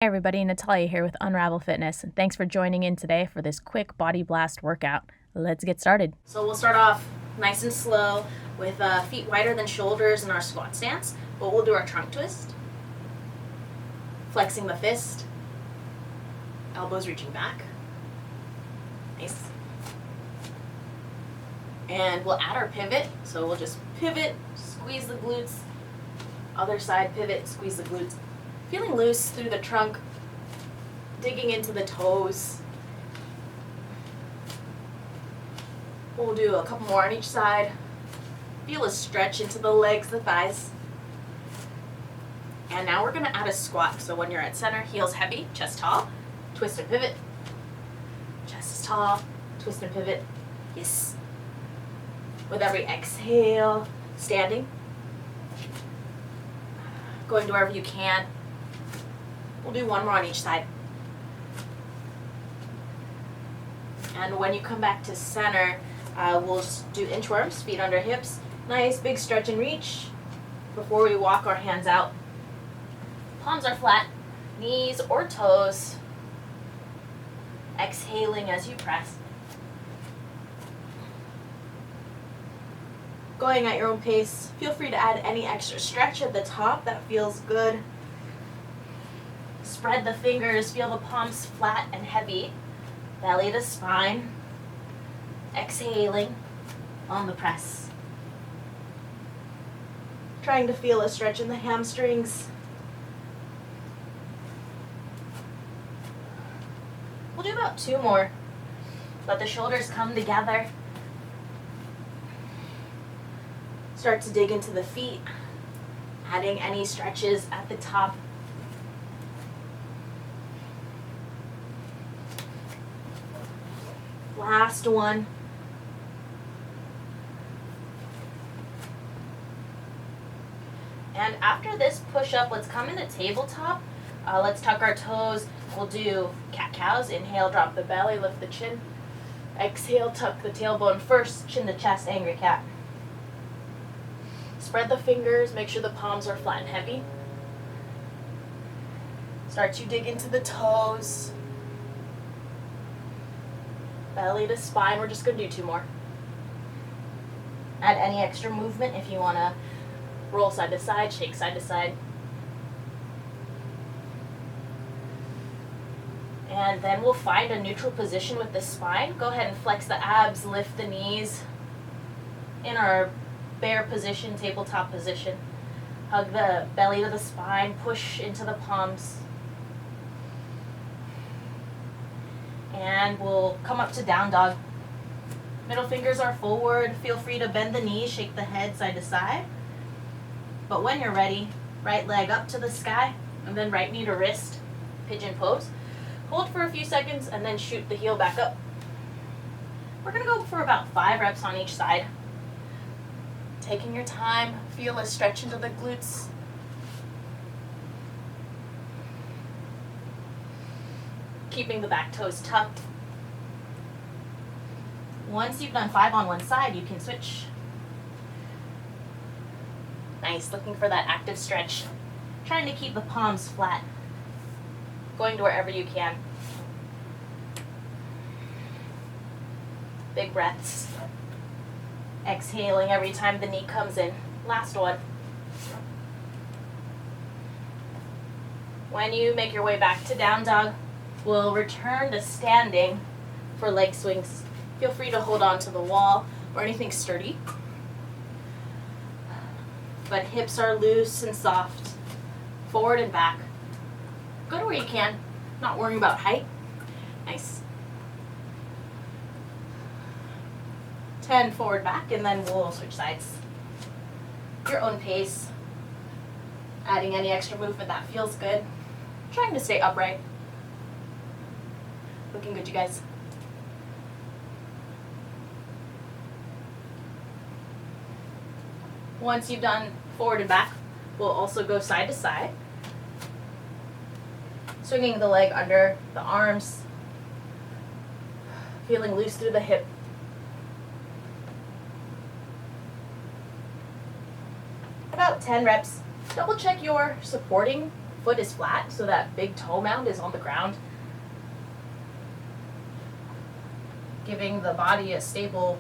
Everybody, Natalia here with Unravel Fitness, and thanks for joining in today for this quick body blast workout. Let's get started. So we'll start off nice and slow with feet wider than shoulders in our squat stance, but we'll do our trunk twist, flexing the fist, elbows reaching back. Nice. And we'll add our pivot, so we'll just pivot, squeeze the glutes, other side pivot, squeeze the glutes. Feeling loose through the trunk, digging into the toes. We'll do a couple more on each side. Feel a stretch into the legs, the thighs. And now we're gonna add a squat. So when you're at center, heels heavy, chest tall, twist and pivot. Chest is tall, twist and pivot. Yes. With every exhale, standing. Going to wherever you can. We'll do one more on each side. And when you come back to center, we'll do inchworms, feet under hips. Nice big stretch and reach. Before we walk our hands out. Palms are flat, knees or toes. Exhaling as you press. Going at your own pace. Feel free to add any extra stretch at the top. That feels good. Spread the fingers, feel the palms flat and heavy. Belly to spine. Exhaling on the press. Trying to feel a stretch in the hamstrings. We'll do about 2 more. Let the shoulders come together. Start to dig into the feet, adding any stretches at the top. Last one. And after this push-up, let's come into tabletop. Let's tuck our toes. We'll do cat-cows. Inhale, drop the belly, lift the chin. Exhale, tuck the tailbone first, chin to chest, angry cat. Spread the fingers, make sure the palms are flat and heavy. Start to dig into the toes. Belly to spine, we're just gonna do 2 more. Add any extra movement if you wanna roll side to side, shake side to side. And then we'll find a neutral position with the spine. Go ahead and flex the abs, lift the knees. In our bear position, tabletop position. Hug the belly to the spine, push into the palms. And we'll come up to down dog. Middle fingers are forward. Feel free to bend the knees, shake the head side to side. But when you're ready, right leg up to the sky, and then right knee to wrist, pigeon pose. Hold for a few seconds and then shoot the heel back up. We're gonna go for about 5 reps on each side. Taking your time, feel a stretch into the glutes. Keeping the back toes tucked. Once you've done 5 on one side, you can switch. Nice, looking for that active stretch. Trying to keep the palms flat. Going to wherever you can. Big breaths. Exhaling every time the knee comes in. Last one. When you make your way back to down dog, we'll return to standing for leg swings. Feel free to hold on to the wall or anything sturdy. But hips are loose and soft. Forward and back. Go to where you can, not worrying about height. Nice. 10 forward, back, and then we'll switch sides. Your own pace. Adding any extra movement that feels good. Trying to stay upright. Looking good, you guys. Once you've done forward and back, we'll also go side to side. Swinging the leg under the arms. Feeling loose through the hip. About 10 reps. Double check your supporting foot is flat, so that big toe mound is on the ground, giving the body a stable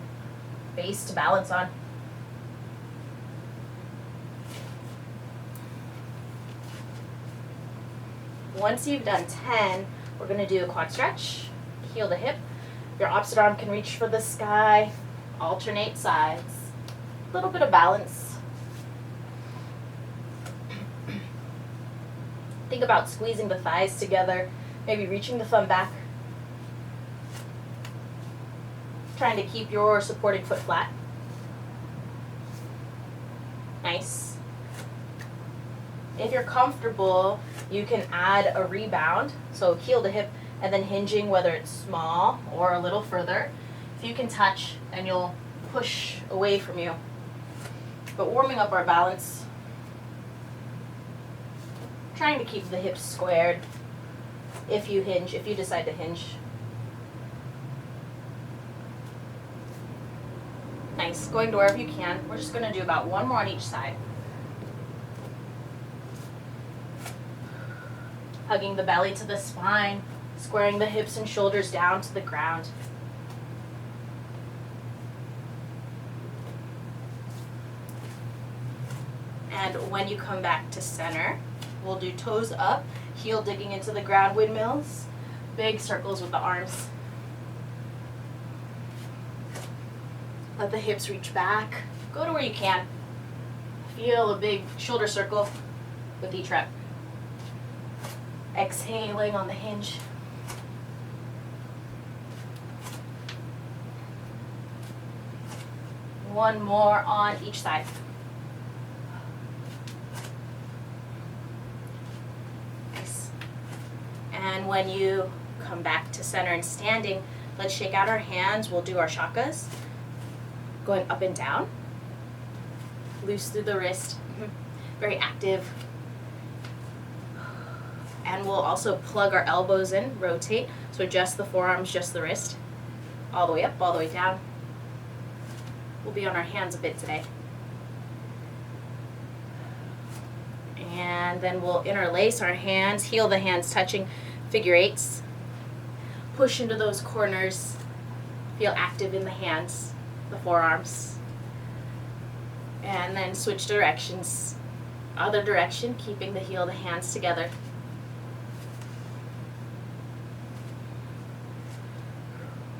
base to balance on. Once you've done 10, we're going to do a quad stretch, heel to hip. Your opposite arm can reach for the sky, alternate sides. A little bit of balance. Think about squeezing the thighs together, maybe reaching the thumb back. Trying to keep your supporting foot flat. Nice. If you're comfortable, you can add a rebound, so heel to hip, and then hinging, whether it's small or a little further. If you can touch, and you'll push away from you. But warming up our balance. Trying to keep the hips squared if you hinge, if you decide to hinge. Nice, going to wherever you can. We're just gonna do about one more on each side. Hugging the belly to the spine, squaring the hips and shoulders down to the ground. And when you come back to center, we'll do toes up, heel digging into the ground, windmills, big circles with the arms. Let the hips reach back. Go to where you can. Feel a big shoulder circle with each rep. Exhaling on the hinge. One more on each side. Nice. And when you come back to center and standing, let's shake out our hands. We'll do our shakas. Going up and down. Loose through the wrist. Very active. And we'll also plug our elbows in, rotate. So just the forearms, just the wrist. All the way up, all the way down. We'll be on our hands a bit today. And then we'll interlace our hands, heel the hands touching, figure eights. Push into those corners. Feel active in the hands, the forearms. And then switch directions. Other direction, keeping the heel, the hands together.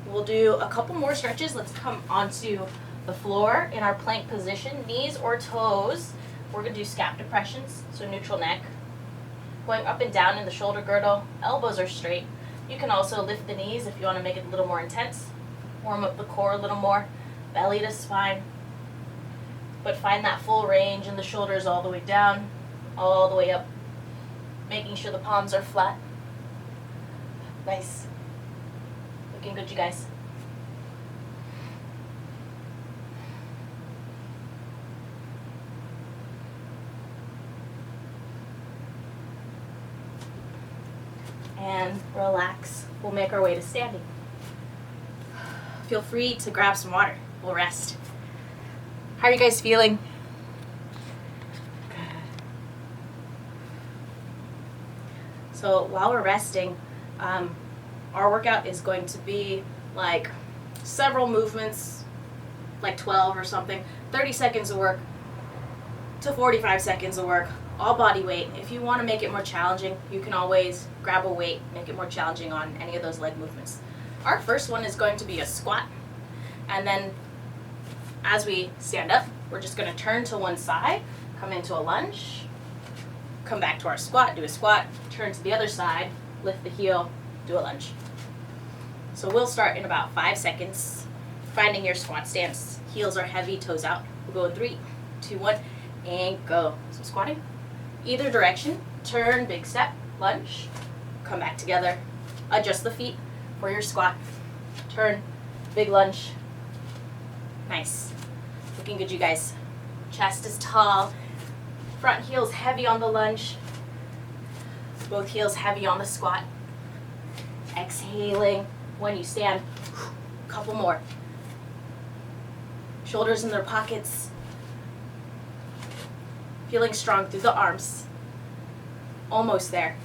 We'll do a couple more stretches. Let's come onto the floor in our plank position, knees or toes. We're going to do scap depressions, so neutral neck. Going up and down in the shoulder girdle, elbows are straight. You can also lift the knees if you want to make it a little more intense. Warm up the core a little more, belly to spine. But find that full range in the shoulders all the way down, all the way up. Making sure the palms are flat. Nice. Looking good, you guys. And relax. We'll make our way to standing. Feel free to grab some water. We'll rest. How are you guys feeling? Good. So while we're resting, our workout is going to be like several movements, like 12 or something, 30 seconds of work to 45 seconds of work, all body weight. If you want to make it more challenging, you can always grab a weight, make it more challenging on any of those leg movements. Our first one is going to be a squat, and then as we stand up, we're just going to turn to one side, come into a lunge, come back to our squat, do a squat, turn to the other side, lift the heel, do a lunge. So we'll start in about 5 seconds, finding your squat stance. Heels are heavy, toes out. We'll go in 3, 2, 1, and go. So squatting, either direction, turn, big step, lunge, come back together, adjust the feet for your squat, turn, big lunge. Nice. Looking good, you guys. Chest is tall, front heel's heavy on the lunge, both heels heavy on the squat. Exhaling when you stand. Couple more. Shoulders in their pockets. Feeling strong through the arms. Almost there.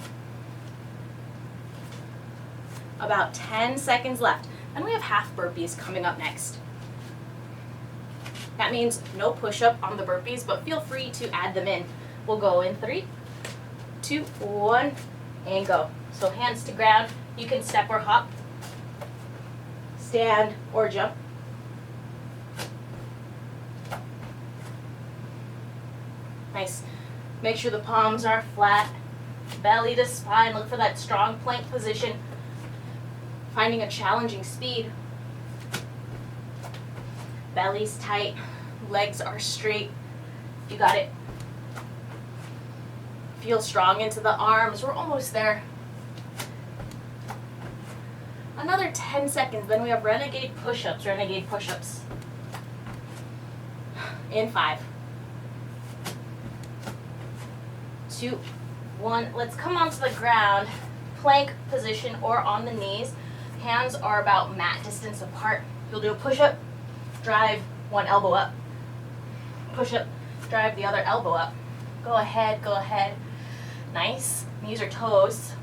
About 10 seconds left. Then we have half burpees coming up next. That means no push-up on the burpees, but feel free to add them in. We'll go in 3, 2, 1, and go. So hands to ground. You can step or hop, stand or jump. Nice. Make sure the palms are flat, belly to spine. Look for that strong plank position. Finding a challenging speed. Belly's tight, legs are straight. You got it. Feel strong into the arms. We're almost there. Another 10 seconds, then we have renegade push-ups, renegade push-ups. In 5, 2, 1. Let's come onto the ground, plank position or on the knees. Hands are about mat distance apart. You'll do a push-up, drive one elbow up. Push-up, drive the other elbow up. Go ahead, go ahead. Nice. Knees or toes.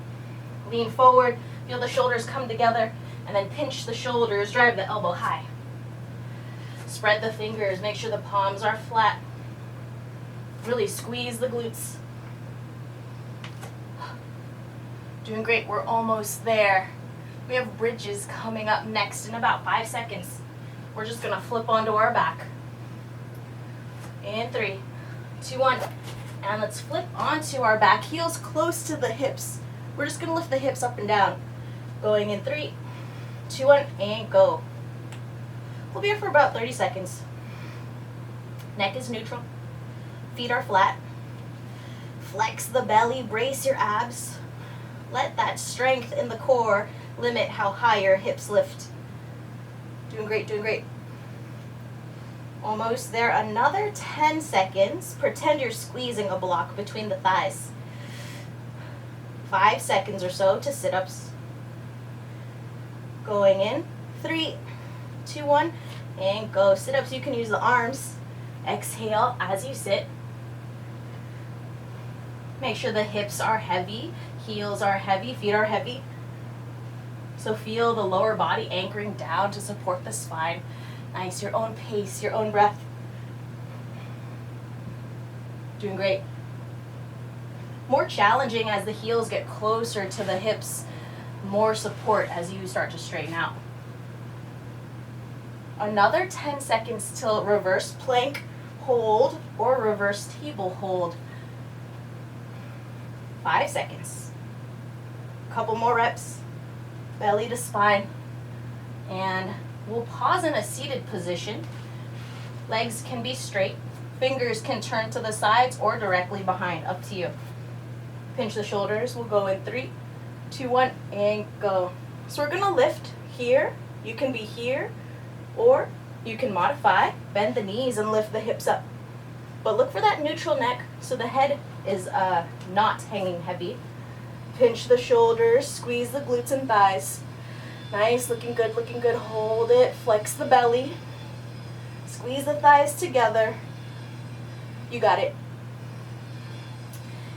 Lean forward, feel the shoulders come together, and then pinch the shoulders, drive the elbow high. Spread the fingers, make sure the palms are flat. Really squeeze the glutes. Doing great, we're almost there. We have bridges coming up next in about 5 seconds. We're just gonna flip onto our back. In 3, 2, 1. And let's flip onto our back, heels close to the hips. We're just gonna lift the hips up and down. Going in 3, 2, 1, and go. We'll be here for about 30 seconds. Neck is neutral, feet are flat. Flex the belly, brace your abs. Let that strength in the core limit how high your hips lift. Doing great, doing great. Almost there. Another 10 seconds. Pretend you're squeezing a block between the thighs. 5 seconds or so to sit-ups. Going in. 3, 2, 1, and go. Sit-ups, you can use the arms. Exhale as you sit. Make sure the hips are heavy, heels are heavy, feet are heavy. So feel the lower body anchoring down to support the spine. Nice, your own pace, your own breath. Doing great. More challenging as the heels get closer to the hips. More support as you start to straighten out. Another 10 seconds till reverse plank hold or reverse table hold. 5 seconds. Couple more reps. Belly to spine. And we'll pause in a seated position. Legs can be straight. Fingers can turn to the sides or directly behind, up to you. Pinch the shoulders. We'll go in 3, 2, 1, and go. So we're gonna lift here. You can be here, or you can modify, bend the knees and lift the hips up. But look for that neutral neck so the head is not hanging heavy. Pinch the shoulders, squeeze the glutes and thighs. Nice, looking good, looking good. Hold it, flex the belly. Squeeze the thighs together. You got it.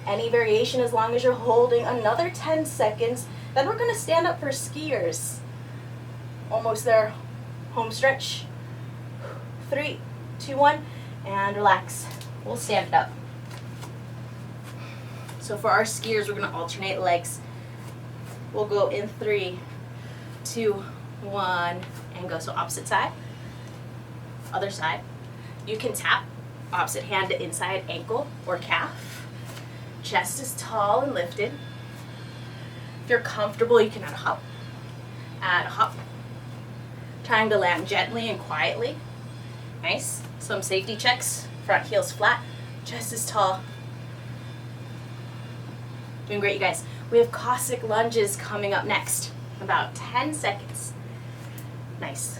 Any variation as long as you're holding. Another 10 seconds. Then we're gonna stand up for skiers. Almost there. Home stretch. 3, 2, 1, and relax. We'll stand it up. So for our skiers, we're gonna alternate legs. We'll go in 3, 2, 1, and go. So opposite side, other side. You can tap opposite hand to inside ankle or calf. Chest is tall and lifted. If you're comfortable, you can add a hop. Add a hop. Trying to land gently and quietly. Nice. Some safety checks. Front heel's flat. Chest is tall. Doing great, you guys. We have Cossack lunges coming up next. About 10 seconds. Nice.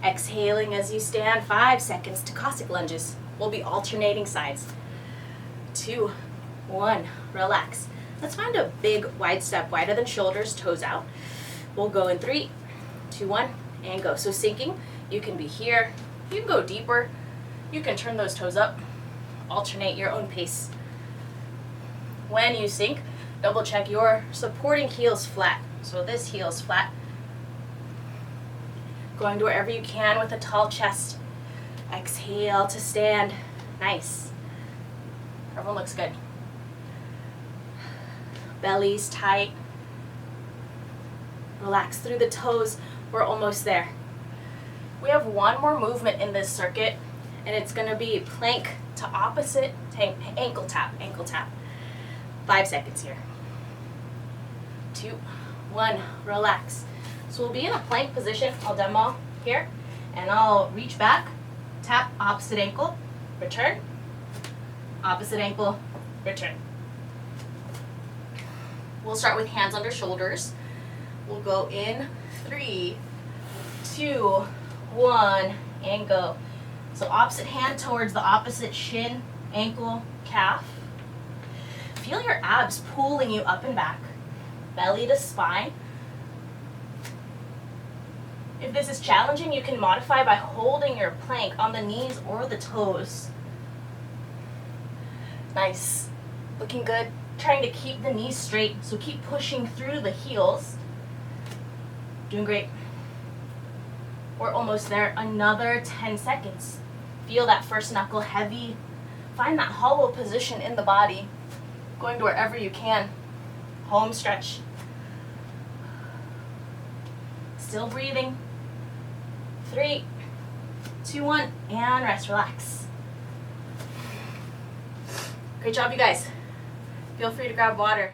Exhaling as you stand. 5 seconds to Cossack lunges. We'll be alternating sides. 2, 1, relax. Let's find a big wide step, wider than shoulders, toes out. We'll go in 3, 2, 1, and go. So sinking, you can be here. You can go deeper. You can turn those toes up. Alternate your own pace. When you sink, double check your supporting heels flat. So this heel is flat. Going to wherever you can with a tall chest. Exhale to stand. Nice. Everyone looks good. Belly's tight. Relax through the toes. We're almost there. We have one more movement in this circuit, and it's going to be plank to opposite ankle tap, ankle tap. 5 seconds here. 2, 1, relax. So we'll be in a plank position. I'll demo here, and I'll reach back, tap opposite ankle, return, opposite ankle, return. We'll start with hands under shoulders. We'll go in 3, 2, 1, and go. So opposite hand towards the opposite shin, ankle, calf. Feel your abs pulling you up and back. Belly to spine. If this is challenging, you can modify by holding your plank on the knees or the toes. Nice. Looking good. Trying to keep the knees straight, so keep pushing through the heels. Doing great. We're almost there. Another 10 seconds. Feel that first knuckle heavy. Find that hollow position in the body. Going to wherever you can. Home stretch. Still breathing. 3, 2, 1, and rest. Relax. Great job, you guys. Feel free to grab water.